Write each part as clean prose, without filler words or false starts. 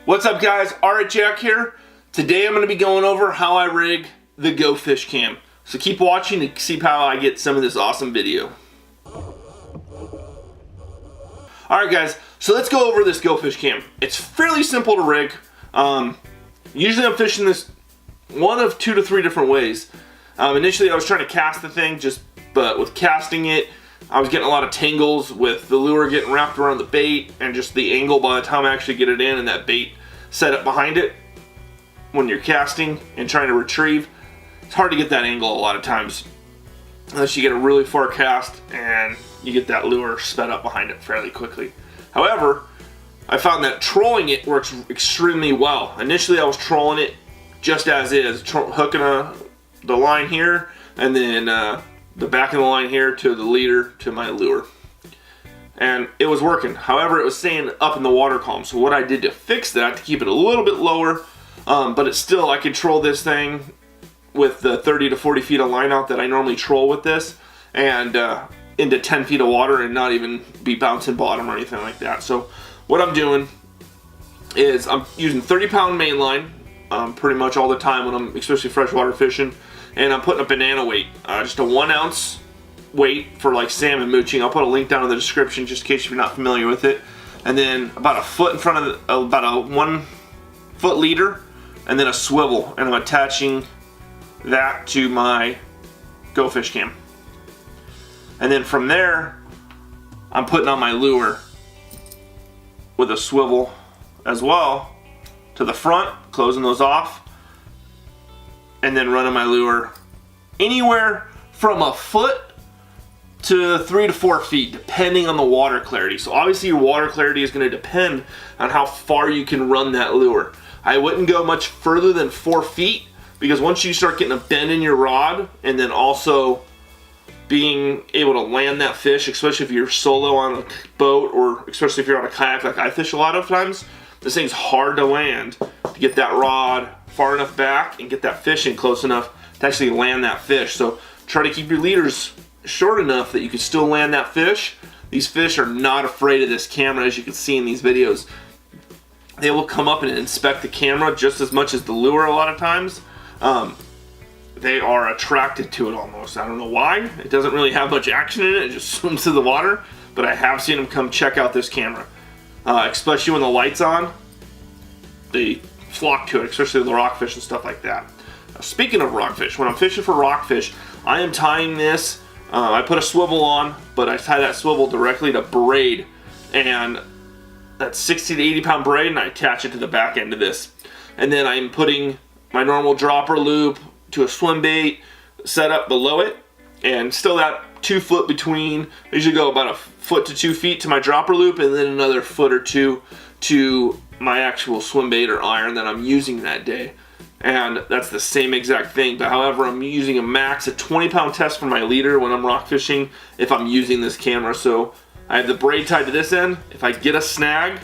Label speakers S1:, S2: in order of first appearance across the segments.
S1: What's up guys, Alright Jack here. Today I'm going to be going over how I rig the GOFISH CAM. So keep watching to see how I get some of this awesome video. Alright guys, so let's go over this GOFISH CAM. It's fairly simple to rig. Usually I'm fishing this one of 2 to 3 different ways. Initially I was trying to cast the thing, but with casting it, I was getting a lot of tangles with the lure getting wrapped around the bait and just the angle by the time I actually get it in and that bait set up behind it when you're casting and trying to retrieve. It's hard to get that angle a lot of times unless you get a really far cast and you get that lure sped up behind it fairly quickly. However, I found that trolling it works extremely well. Initially I was trolling it just as is, hooking the line here and then the back of the line here to the leader to my lure, and it was working. However, it was staying up in the water column, so what I did to fix that, to keep it a little bit lower, but it's still, I control this thing with the 30 to 40 feet of line out that I normally troll with this, and into 10 feet of water and not even be bouncing bottom or anything like that. So what I'm doing is I'm using 30-pound main line pretty much all the time when I'm especially freshwater fishing. And I'm putting a banana weight, just a 1 ounce weight for like salmon mooching. I'll put a link down in the description just in case you're not familiar with it. And then about a foot in front of about a 1 foot leader, and then a swivel. And I'm attaching that to my GOFISH CAM. And then from there, I'm putting on my lure with a swivel as well to the front, closing those off. And then running my lure anywhere from a foot to 3 to 4 feet, depending on the water clarity. So obviously your water clarity is going to depend on how far you can run that lure. I wouldn't go much further than 4 feet, because once you start getting a bend in your rod and then also being able to land that fish, especially if you're solo on a boat or especially if you're on a kayak like I fish a lot of times, this thing's hard to land to get that rod far enough back and get that fish in close enough to actually land that fish. So try to keep your leaders short enough that you can still land that fish. These fish are not afraid of this camera, as you can see in these videos. They will come up and inspect the camera just as much as the lure a lot of times. They are attracted to it almost. I don't know why. It doesn't really have much action in it. It just swims through the water. But I have seen them come check out this camera. Especially when the light's on. They flock to it, especially the rockfish and stuff like that. Now, speaking of rockfish, when I'm fishing for rockfish, I am tying this, I put a swivel on, but I tie that swivel directly to braid, and that's 60 to 80 pound braid, and I attach it to the back end of this. And then I'm putting my normal dropper loop to a swim bait set up below it, and still that 2 foot between. I usually go about a foot to 2 feet to my dropper loop, and then another foot or 2 to my actual swim bait or iron that I'm using that day. And that's the same exact thing, but however, I'm using a max, a 20-pound test for my leader when I'm rock fishing if I'm using this camera. So I have the braid tied to this end. If I get a snag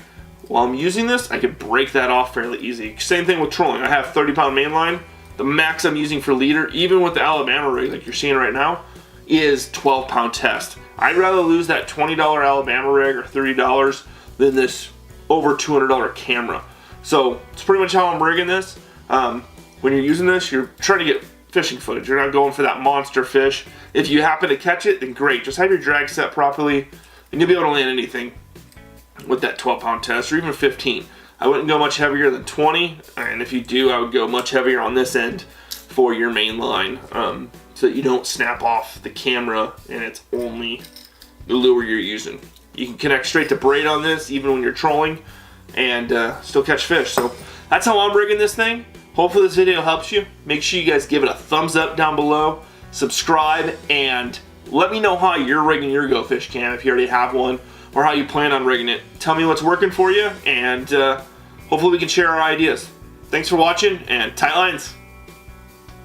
S1: while I'm using this, I can break that off fairly easy. Same thing with trolling. I have 30-pound main line. The max I'm using for leader, even with the Alabama rig like you're seeing right now, is 12-pound test. I'd rather lose that $20 Alabama rig or $30 than this over $200 camera. So it's pretty much how I'm rigging this. When you're using this, you're trying to get fishing footage. You're not going for that monster fish. If you happen to catch it, then great. Just have your drag set properly and you'll be able to land anything with that 12-pound test, or even 15. I wouldn't go much heavier than 20, and if you do, I would go much heavier on this end for your main line, so that you don't snap off the camera and it's only the lure you're using. You can connect straight to braid on this even when you're trolling and still catch fish. So that's how I'm rigging this thing. Hopefully this video helps you. Make sure you guys give it a thumbs up down below, subscribe, and let me know how you're rigging your GOFISH CAM if you already have one, or how you plan on rigging it. Tell me what's working for you, and hopefully we can share our ideas. Thanks for watching, and tight lines.